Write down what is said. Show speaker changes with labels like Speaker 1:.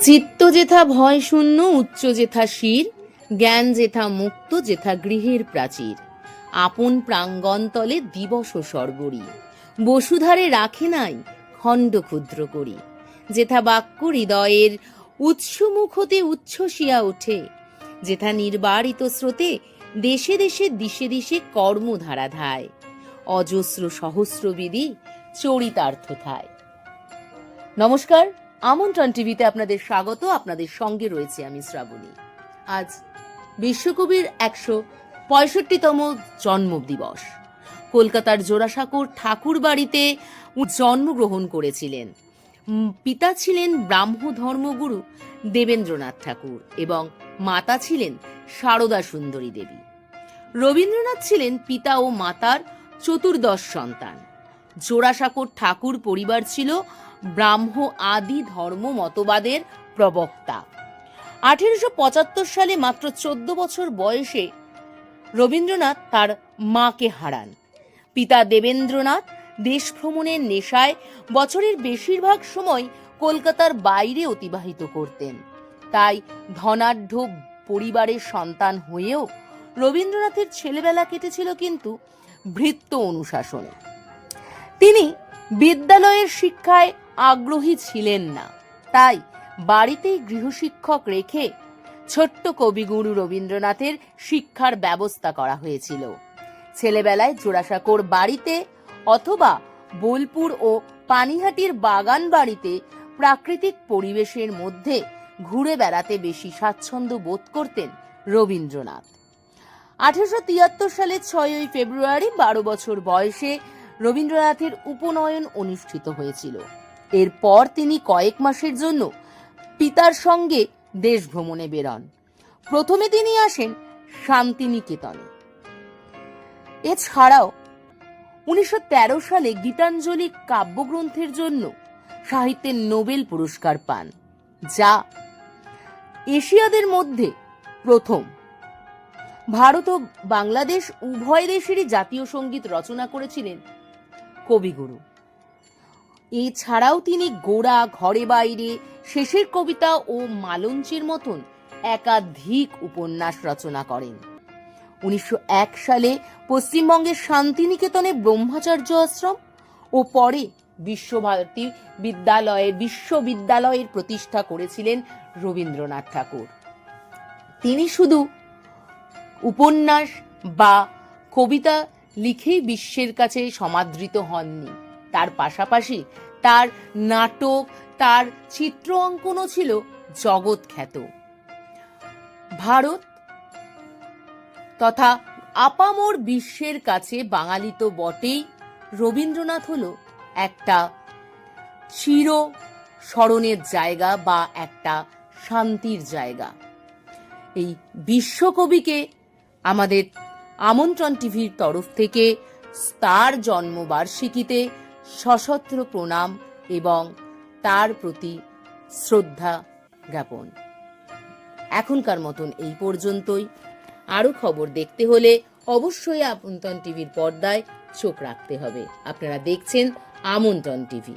Speaker 1: চিত্ত যেথা ভয় শূন্য, উচ্চ যেথা শির, জ্ঞান যেথা মুক্ত, যেথা গৃহের প্রাচীর। আপন প্রাঙ্গণ তলে দিবস সর্বরি, বসুধারে রাখে নাই খণ্ড ক্ষুদ্র করি। যেথা বাক্য হৃদয়ের উৎস মুখ হতে উচ্ছ্বসিয়া ওঠে, যেথা নির্বারিত স্রোতে দেশে দেশে দিশে দিশে কর্মধারা ধায়। অজস্র সহস্র বিধি চরিতার্থ থায়। নমস্কার, আমন্ত্রণ টিভিতে আপনাদের স্বাগত। আপনাদের সঙ্গে রয়েছে আমি শ্রাবণী। আজ বিশ্বকবির ১৬৫তম জন্মদিবস। কলকাতার জোড়াসাঁকোর ঠাকুর বাড়িতে জন্মগ্রহণ করেছিলেন। পিতা ছিলেন ব্রাহ্ম ধর্মগুরু দেবেন্দ্রনাথ ঠাকুর এবং মাতা ছিলেন সারদা সুন্দরী দেবী। রবীন্দ্রনাথ ছিলেন পিতা ও মাতার চতুর্দশ সন্তান। জোড়াসাঁকোর ঠাকুর পরিবার ছিল ব্রাহ্ম আদি ধর্ম মতবাদের প্রবক্তা। 1875 সালে মাত্র 14 বছর বয়সে রবীন্দ্রনাথ তার মাকে হারান। পিতা দেবেন্দ্রনাথ দেশ ভ্রমণের নেশায় বছরের বেশিরভাগ সময় কলকাতার বাইরে অতিবাহিত করতেন। তাই ধনাঢ্য পরিবারের সন্তান হয়েও রবীন্দ্রনাথের ছেলেবেলা কেটেছিল কিন্তু ভৃত্য অনুশাসনে। তিনি বিদ্যালয়ের শিক্ষায় আগ্রহী ছিলেন না, তাই বাড়িতেই গৃহশিক্ষক রেখে ছোট্ট কবিগুরু রবীন্দ্রনাথের শিক্ষার ব্যবস্থা করা হয়েছিল। ছেলেবেলায় জোড়াসাঁকোর বাড়িতে অথবা বোলপুর ও পানিহাটির বাগান বাড়িতে প্রাকৃতিক পরিবেশের মধ্যে ঘুরে বেড়াতে বেশি স্বাচ্ছন্দ্য বোধ করতেন রবীন্দ্রনাথ। 1873 সালের 6 ফেব্রুয়ারি 12 বছর বয়সে রবীন্দ্রনাথের উপনয়ন অনুষ্ঠিত হয়েছিল। এরপর তিনি কয়েক মাসের জন্য পিতার সঙ্গে দেশ ভ্রমণে বেরোন। প্রথমে তিনি আসেন শান্তিনিকেতনে। এছাড়াও 1913 সালে গীতাঞ্জলি কাব্যগ্রন্থের জন্য সাহিত্যের নোবেল পুরস্কার পান, যা এশিয়াদের মধ্যে প্রথম। ভারত ও বাংলাদেশ উভয় দেশেরই জাতীয় সঙ্গীত রচনা করেছিলেন কবিগুরু। এছাড়াও তিনি গোরা, ঘরে বাইরে, শেষের কবিতা ও মালঞ্চের মতন একাধিক উপন্যাস রচনা করেন। 1901 সালে পশ্চিমবঙ্গের শান্তিনিকেতনে ব্রহ্মচার্য আশ্রম ও পরে বিশ্বভারতী বিশ্ববিদ্যালয়ের প্রতিষ্ঠা করেছিলেন রবীন্দ্রনাথ ঠাকুর। তিনি শুধু উপন্যাস বা কবিতা লিখেই বিশ্বের কাছে সমাদৃত হননি, তার পাশাপাশি তার নাটক, তার চিত্র অঙ্কনও ছিল জগৎ খ্যাত। ভারত তথা আপামর বিশ্বের কাছে বাঙালি তো বটেই, রবীন্দ্রনাথ হলো একটা চির স্মরণের জায়গা বা একটা শান্তির জায়গা। এই বিশ্বকবিকে আমাদের আমন্ত্রণ টিভির তরফ থেকে তার জন্মবার্ষিকীতে সশস্ত্র প্রণাম এবং তার প্রতি শ্রদ্ধা জ্ঞাপন। এখনকার মতন এই পর্যন্তই। আরো খবর দেখতে হলে অবশ্যই আমন্ত্রণ টিভির পর্দায় চোখ রাখতে হবে। আপনারা দেখছেন আমন্ত্রণ টিভি।